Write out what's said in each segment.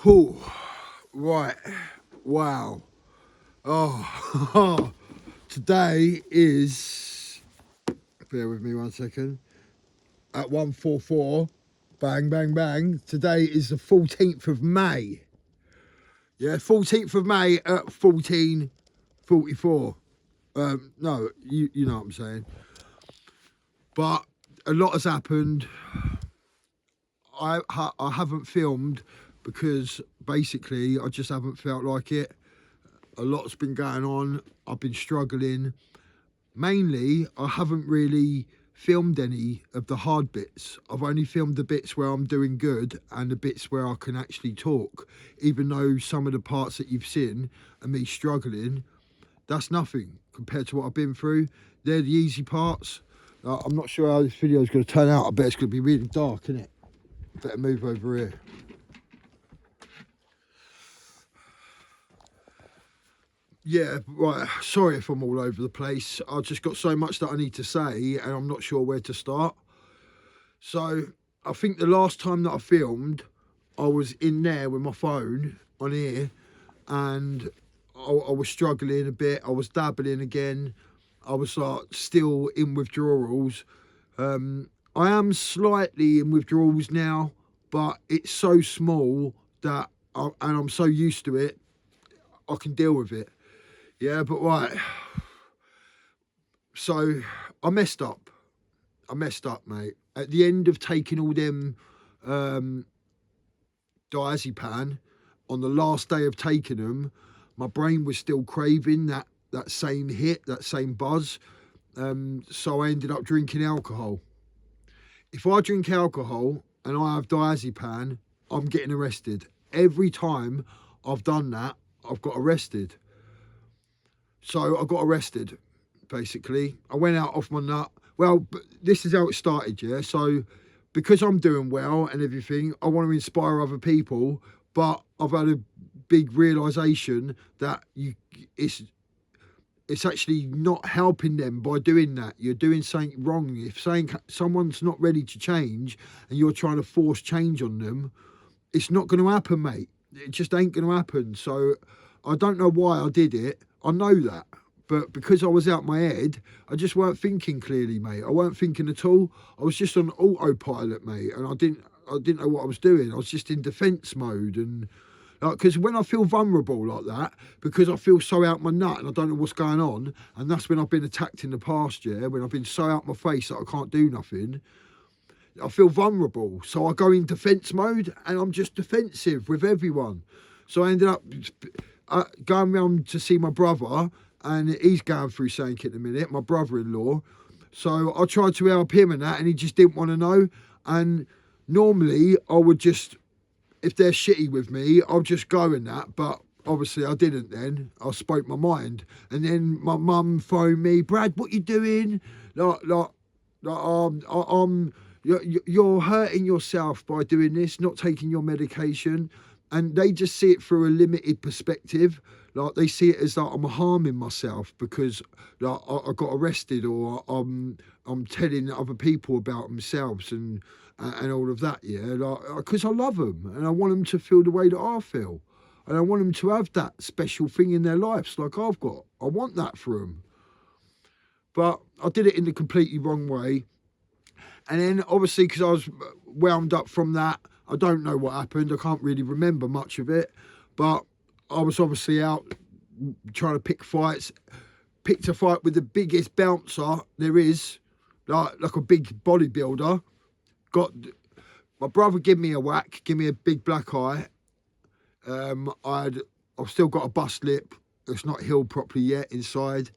Whew. Right. Wow. Oh, today is, bear with me 1 second, at 1:44, bang, bang, bang. Today is the 14th of May. Yeah, 14th of May at 14:44. No, you know what I'm saying. But a lot has happened. I haven't filmed because basically I just haven't felt like it. A lot's been going on. I've been struggling. Mainly, I haven't really filmed any of the hard bits. I've only filmed the bits where I'm doing good and the bits where I can actually talk. Even though some of the parts that you've seen are me struggling, that's nothing compared to what I've been through. They're the easy parts. I'm not sure how this video is going to turn out. I bet it's going to be really dark, isn't it? Better move over here. Yeah, right. Sorry if I'm all over the place. I've just got so much that I need to say and I'm not sure where to start. So I think the last time that I filmed, I was in there with my phone on here and I was struggling a bit. I was dabbling again. I was like still in withdrawals. I am slightly in withdrawals now, but it's so small that and I'm so used to it, I can deal with it. Yeah, but right. So I messed up. Mate. At the end of taking all them diazepam, on the last day of taking them, my brain was still craving that same hit, that same buzz. So I ended up drinking alcohol. If I drink alcohol and I have diazepam, I'm getting arrested. Every time I've done that, I've got arrested. So I got arrested, basically. I went out off my nut. Well, this is how it started, yeah? So because I'm doing well and everything, I want to inspire other people, but I've had a big realisation that it's actually not helping them by doing that. You're doing something wrong. If someone's not ready to change and you're trying to force change on them, it's not going to happen, mate. It just ain't going to happen. So I don't know why I did it. I know that. But because I was out my head, I just weren't thinking clearly, mate. I weren't thinking at all. I was just on autopilot, mate. And I didn't know what I was doing. I was just in defence mode. And because when I feel vulnerable like that, because I feel so out my nut and I don't know what's going on, and that's when I've been attacked in the past, yeah, when I've been so out my face that I can't do nothing, I feel vulnerable. So I go in defence mode and I'm just defensive with everyone. So I ended up going round to see my brother, and he's going through something at the minute, my brother-in-law. So I tried to help him and that, and he just didn't want to know. And normally I would just, if they're shitty with me, I'll just go in that. But obviously I didn't then. I spoke my mind. And then my mum phoned me, Brad, what you doing? You're hurting yourself by doing this, not taking your medication. And they just see it through a limited perspective. Like they see it as like I'm harming myself because like I got arrested, or I'm telling other people about themselves and all of that. Yeah, like because I love them and I want them to feel the way that I feel, and I want them to have that special thing in their lives like I've got. I want that for them. But I did it in the completely wrong way. And then obviously because I was wound up from that, I don't know what happened. I can't really remember much of it. But I was obviously out trying to pick fights. Picked a fight with the biggest bouncer there is, like a big bodybuilder. My brother give me a whack, give me a big black eye. I've still got a bust lip. It's not healed properly yet inside.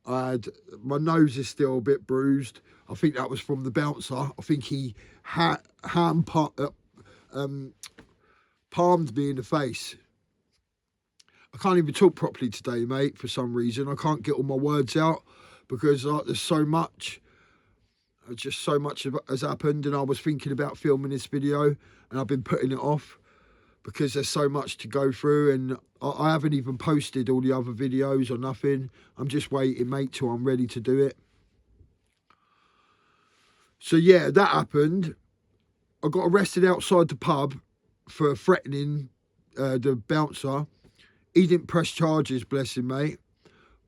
My nose is still a bit bruised. I think that was from the bouncer. I think he palmed me in the face. I can't even talk properly today, mate, for some reason. I can't get all my words out because there's so much. Just so much has happened, and I was thinking about filming this video and I've been putting it off because there's so much to go through, and I haven't even posted all the other videos or nothing. I'm just waiting, mate, till I'm ready to do it. So yeah, that happened. I got arrested outside the pub for threatening the bouncer, he didn't press charges, bless him, mate.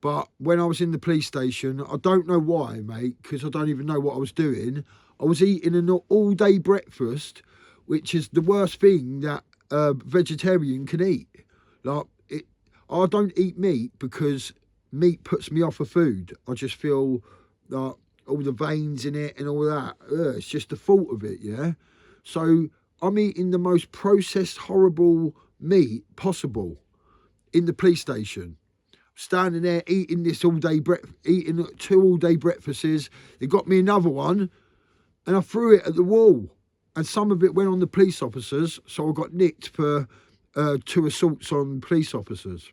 But when I was in the police station, I don't know why, mate, because I don't even know what I was doing. I was eating an all-day breakfast, which is the worst thing that a vegetarian can eat. Like, I don't eat meat because meat puts me off of food. I just feel like all the veins in it and all that. It's just the thought of it, yeah? So I'm eating the most processed, horrible meat possible in the police station. Standing there eating this eating 2 all-day breakfasts. They got me another one, and I threw it at the wall. And some of it went on the police officers, so I got nicked for 2 assaults on police officers.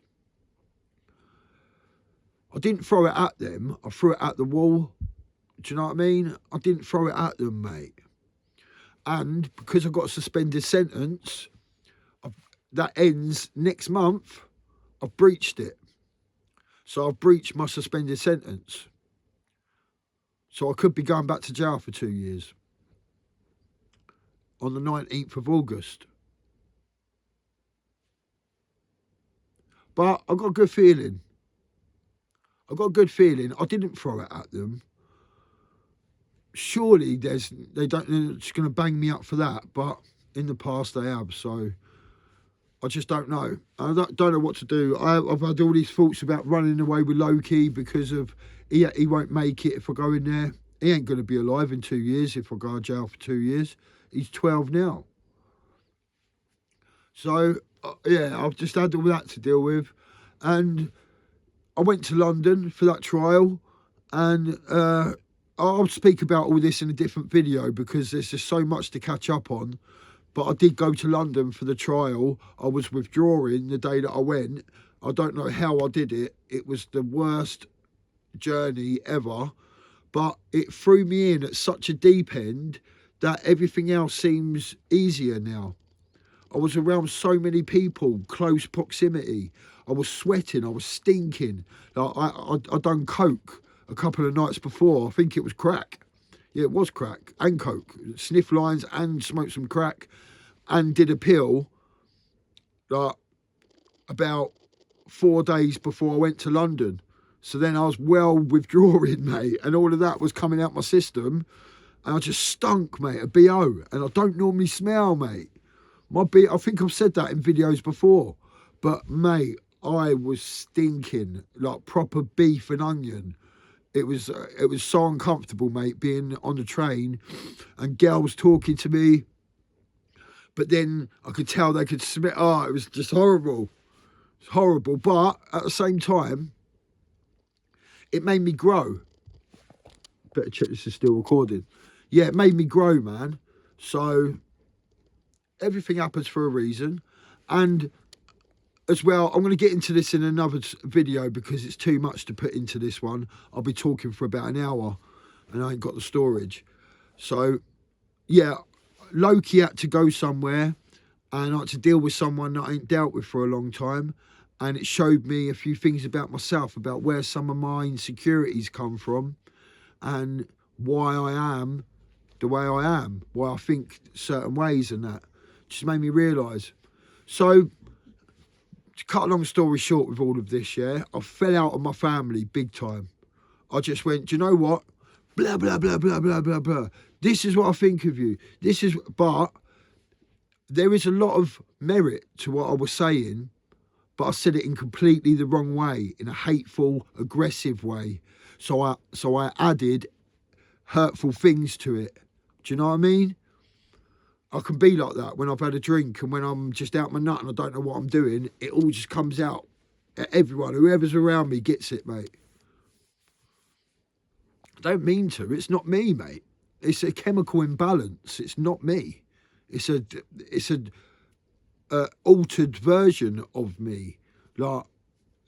I didn't throw it at them. I threw it at the wall. Do you know what I mean? I didn't throw it at them, mate. And because I got a suspended sentence that ends next month, I've breached it. So I've breached my suspended sentence. So I could be going back to jail for 2 years. On the 19th of August. But I've got a good feeling. I didn't throw it at them. Surely they're just going to bang me up for that. But in the past they have. So I just don't know. I don't know what to do. I've had all these thoughts about running away with Loki because of he won't make it if I go in there. He ain't going to be alive in 2 years if I go to jail for 2 years. He's 12 now. So, yeah, I've just had all that to deal with. And I went to London for that trial. And I'll speak about all this in a different video because there's just so much to catch up on. But I did go to London for the trial. I was withdrawing the day that I went. I don't know how I did it. It was the worst journey ever. But it threw me in at such a deep end that everything else seems easier now. I was around so many people, close proximity. I was sweating, I was stinking. Like I done coke a couple of nights before. I think it was crack. Yeah, it was crack and coke. Sniff lines and smoked some crack and did a pill like about 4 days before I went to London. So then I was well withdrawing, mate, and all of that was coming out my system. And I just stunk, mate, of BO. And I don't normally smell, mate. I think I've said that in videos before. But, mate, I was stinking like proper beef and onion. It was so uncomfortable, mate, being on the train and girls talking to me. But then I could tell they could smell. Oh, it was just horrible. It's horrible. But at the same time, it made me grow. Better check this is still recording. Yeah, it made me grow, man. So everything happens for a reason. And as well, I'm going to get into this in another video because it's too much to put into this one. I'll be talking for about an hour and I ain't got the storage. So, yeah, Loki had to go somewhere and I had to deal with someone that I ain't dealt with for a long time. And it showed me a few things about myself, about where some of my insecurities come from and why I am the way I am, why I think certain ways and that. Just made me realise. So, to cut a long story short with all of this, yeah, I fell out of my family big time. I just went, do you know what? Blah, blah, blah, blah, blah, blah, blah. This is what I think of you. But there is a lot of merit to what I was saying, but I said it in completely the wrong way, in a hateful, aggressive way. So I added hurtful things to it. Do you know what I mean? I can be like that when I've had a drink and when I'm just out my nut and I don't know what I'm doing. It all just comes out. Everyone, whoever's around me gets it, mate. I don't mean to. It's not me, mate. It's a chemical imbalance. It's not me. It's a altered version of me, like,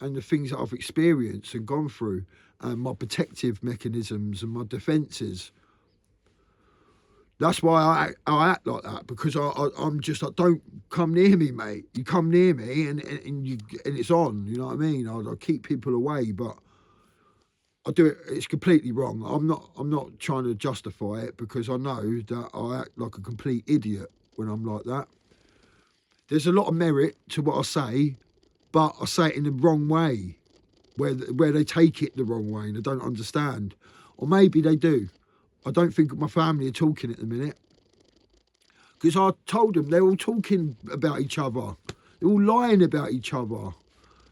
and the things that I've experienced and gone through, and my protective mechanisms and my defences. That's why I act like that, because I'm just like, don't come near me, mate. You come near me and it's on. You know what I mean? I keep people away, but I do it. It's completely wrong. I'm not trying to justify it because I know that I act like a complete idiot when I'm like that. there's a lot of merit to what I say, but I say it in the wrong way, where they take it the wrong way and they don't understand. Or maybe they do. I don't think my family are talking at the minute. Because I told them they're all talking about each other. They're all lying about each other.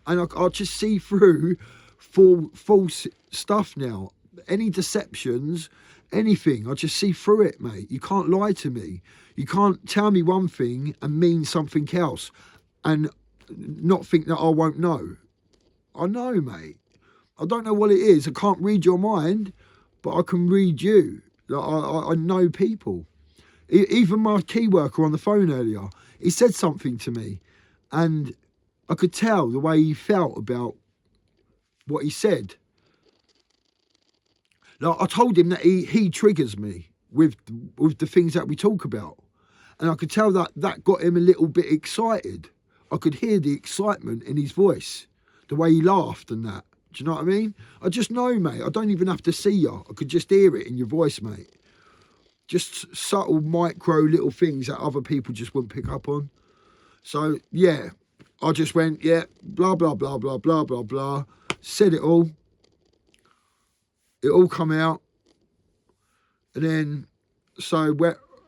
And I just see through false stuff now. Any deceptions, anything, I just see through it, mate. You can't lie to me. You can't tell me one thing and mean something else and not think that I won't know. I know, mate. I don't know what it is. I can't read your mind, but I can read you. I know people. Even my key worker on the phone earlier, he said something to me and I could tell the way he felt about what he said. Like, I told him that he triggers me with the things that we talk about. And I could tell that got him a little bit excited. I could hear the excitement in his voice, the way he laughed and that. Do you know what I mean? I just know, mate. I don't even have to see you. I could just hear it in your voice, mate. Just subtle, micro little things that other people just wouldn't pick up on. So, yeah, I just went, yeah, blah, blah, blah, blah, blah, blah, blah. Said it all. It all come out. And then, so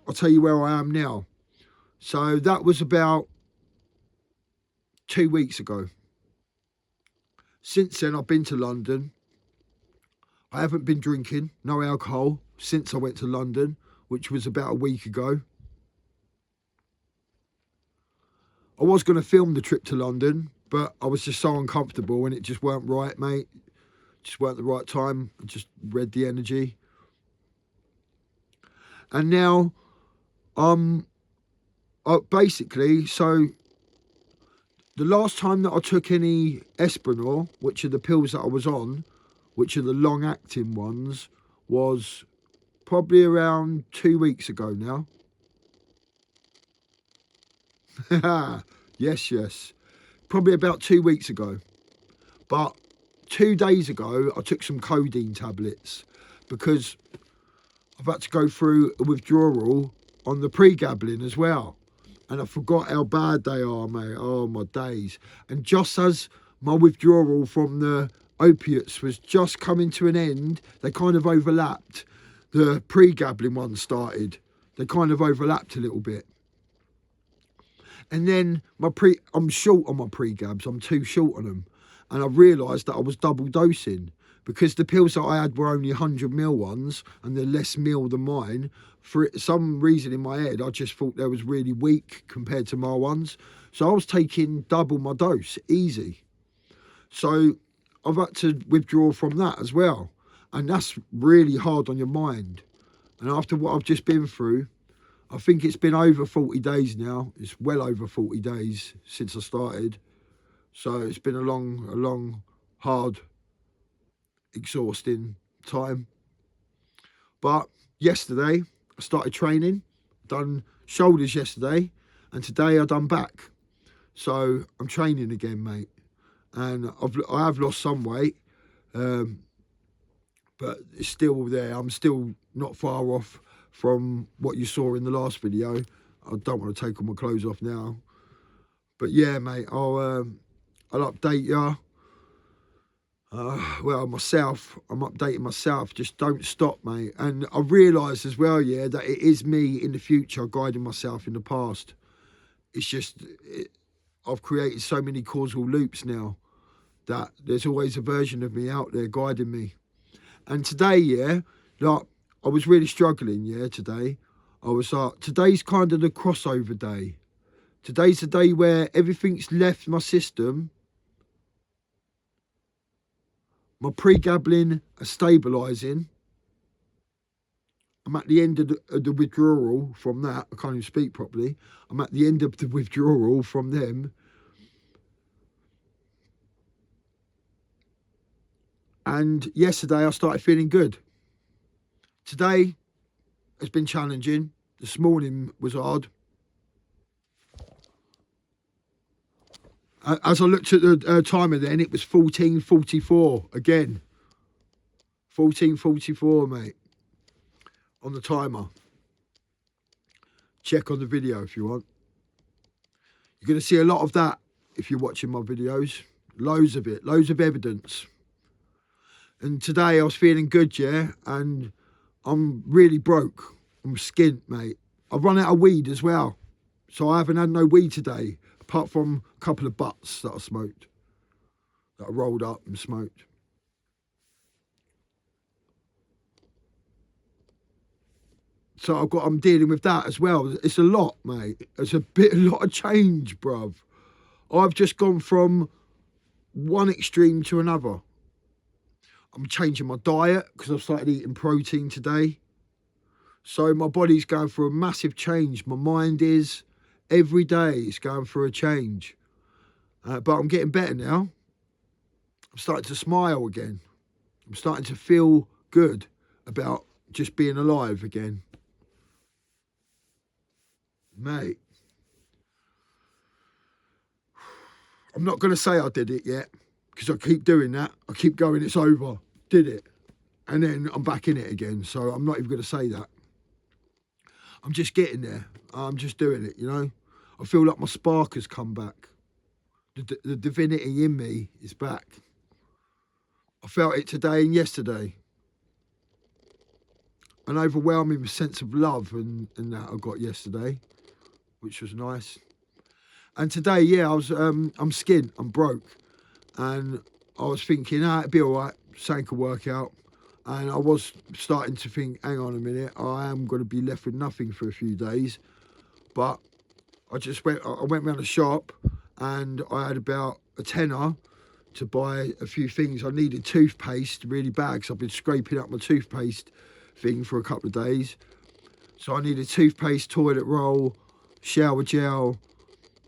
I'll tell you where I am now. So that was about 2 weeks ago. Since then, I've been to London. I haven't been drinking, no alcohol, since I went to London, which was about a week ago. I was going to film the trip to London, but I was just so uncomfortable and it just weren't right, mate. Just weren't the right time. I just read the energy. And now, basically, so the last time that I took any Espinol, which are the pills that I was on, which are the long-acting ones, was probably around 2 weeks ago now. Yes. Probably about 2 weeks ago. But 2 days ago, I took some codeine tablets because I've had to go through a withdrawal on the pregabalin as well. And I forgot how bad they are, mate. Oh, my days. And just as my withdrawal from the opiates was just coming to an end, they kind of overlapped. The pregabalin one started. They kind of overlapped a little bit. And then I'm short on my pregabs. I'm too short on them. And I realised that I was double dosing because the pills that I had were only 100ml ones and they're less mil than mine. For some reason in my head, I just thought they was really weak compared to my ones. So I was taking double my dose, easy. So I've had to withdraw from that as well. And that's really hard on your mind. And after what I've just been through, I think it's been over 40 days now. It's well over 40 days since I started. So it's been a long, hard, exhausting time. But yesterday, I started training, done shoulders yesterday, and today I done back. So I'm training again, mate. And I have lost some weight, but it's still there. I'm still not far off from what you saw in the last video. I don't want to take all my clothes off now. But yeah, mate, I'll update you. Well, myself, I'm updating myself. Just don't stop, mate. And I realise as well, yeah, that it is me in the future guiding myself in the past. It's just, I've created so many causal loops now that there's always a version of me out there guiding me. And today, yeah, like, I was really struggling, yeah, today. I was like, today's kind of the crossover day. Today's the day where everything's left my system. My pregabalin are stabilising. I'm at the end of the withdrawal from that. I can't even speak properly. I'm at the end of the withdrawal from them. And yesterday I started feeling good. Today has been challenging. This morning was hard. As I looked at the timer then, it was 14:44 again. 14:44, mate, on the timer. Check on the video if you want. You're going to see a lot of that if you're watching my videos. Loads of it, loads of evidence. And today I was feeling good, yeah, and I'm really broke. I'm skint, mate. I've run out of weed as well. So I haven't had no weed today, apart from a couple of butts that I smoked, that I rolled up and smoked. So I'm dealing with that as well. It's a lot, mate. It's a lot of change, bruv. I've just gone from one extreme to another. I'm changing my diet because I've started eating protein today. So my body's going through a massive change. My mind is, every day it's going through a change. But I'm getting better now. I'm starting to smile again. I'm starting to feel good about just being alive again. Mate, I'm not going to say I did it yet, because I keep doing that. I keep going, it's over. Did it. And then I'm back in it again. So I'm not even going to say that. I'm just getting there. I'm just doing it, you know. I feel like my spark has come back. The divinity in me is back. I felt it today and yesterday. An overwhelming sense of love and that I got yesterday, which was nice. And today, yeah, I'm skint, I'm broke. And I was thinking, it'd be all right, something could work out. And I was starting to think, hang on a minute, I am going to be left with nothing for a few days. But I went round the shop and I had about a tenner to buy a few things. I needed toothpaste really bad because I've been scraping up my toothpaste thing for a couple of days. So I needed toothpaste, toilet roll, shower gel,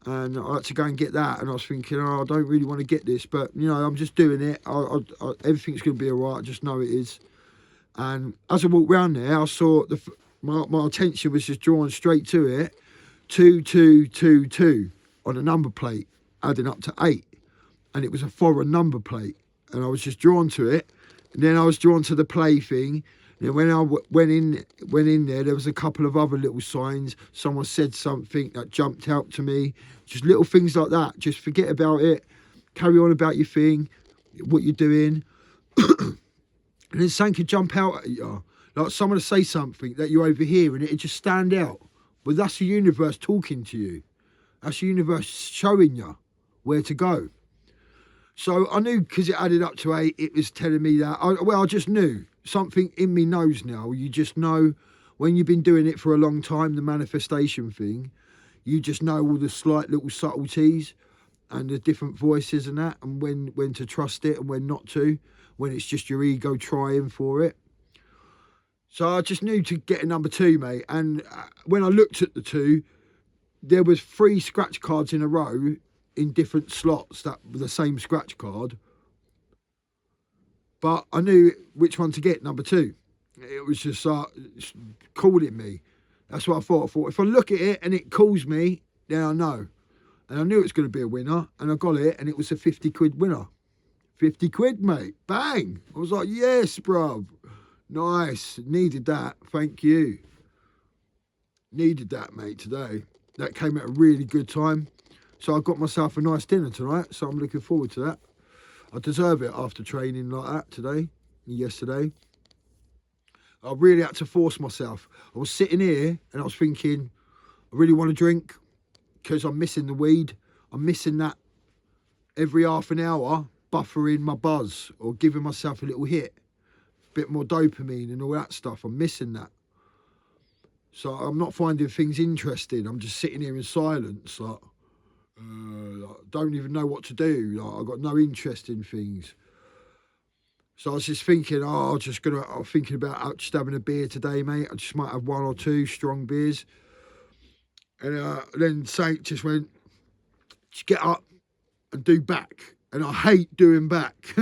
and I had to go and get that. And I was thinking, I don't really want to get this, but you know, I'm just doing it. Everything's going to be all right. I just know it is. And as I walked round there, I saw my attention was just drawn straight to it. 2222 on a number plate, adding up to 8, and it was a foreign number plate, and I was just drawn to it. And then I was drawn to the play thing. And when I went in there was a couple of other little signs. Someone said something that jumped out to me. Just little things like that. Just forget about it. Carry on about your thing, what you're doing. And then something could jump out at you. Like someone to say something that you overhear and it'd just stand out. But that's the universe talking to you. That's the universe showing you where to go. So I knew, because it added up to 8, it was telling me that. I just knew. Something in me knows now. You just know when you've been doing it for a long time, the manifestation thing, you just know all the slight little subtleties and the different voices and that, and when to trust it and when not to, when it's just your ego trying for it. So I just knew to get a number 2, mate. And when I looked at the 2, there was 3 scratch cards in a row in different slots that were the same scratch card. But I knew which one to get, number 2. It was just calling me. That's what I thought. I thought, if I look at it and it calls me, then I know. And I knew it was going to be a winner. And I got it, and it was a 50 quid winner. 50 quid, mate. Bang. I was like, yes, bruv. Nice. Needed that. Thank you. Needed that, mate, today. That came at a really good time. So I got myself a nice dinner tonight. So I'm looking forward to that. I deserve it after training like that today and yesterday. I really had to force myself. I was sitting here and I was thinking, I really want to drink because I'm missing the weed. I'm missing that every half an hour, buffering my buzz or giving myself a little hit. A bit more dopamine and all that stuff. I'm missing that. So I'm not finding things interesting. I'm just sitting here in silence, like, don't even know what to do. Like, I've got no interest in things. So I was just thinking, I'm thinking about just having a beer today, mate. I just might have 1 or 2 strong beers. And then Saint just went, just get up and do back. And I hate doing back.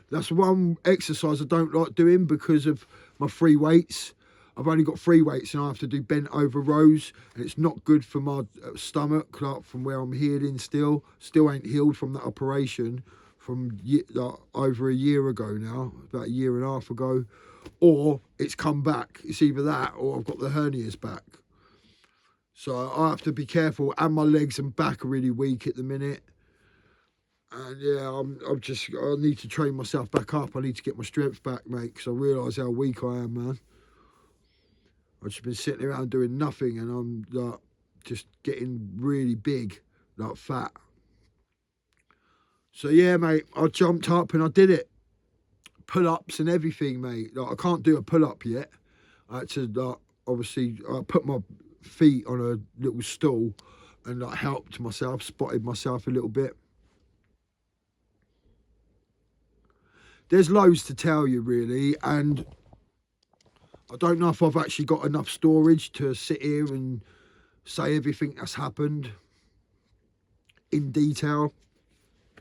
That's one exercise I don't like doing because of my free weights. I've only got 3 weights and I have to do bent over rows, and it's not good for my stomach, like from where I'm healing still. Still ain't healed from that operation from over a year ago now, about a year and a half ago. Or it's come back. It's either that or I've got the hernias back. So I have to be careful, and my legs and back are really weak at the minute. And yeah, I need to train myself back up. I need to get my strength back, mate, because I realise how weak I am, man. I've just been sitting around doing nothing, and I'm like just getting really big, like fat. So yeah, mate, I jumped up and I did it. Pull-ups and everything, mate. Like I can't do a pull-up yet. I had to like obviously I put my feet on a little stool and like helped myself, spotted myself a little bit. There's loads to tell you really, and I don't know if I've actually got enough storage to sit here and say everything that's happened in detail.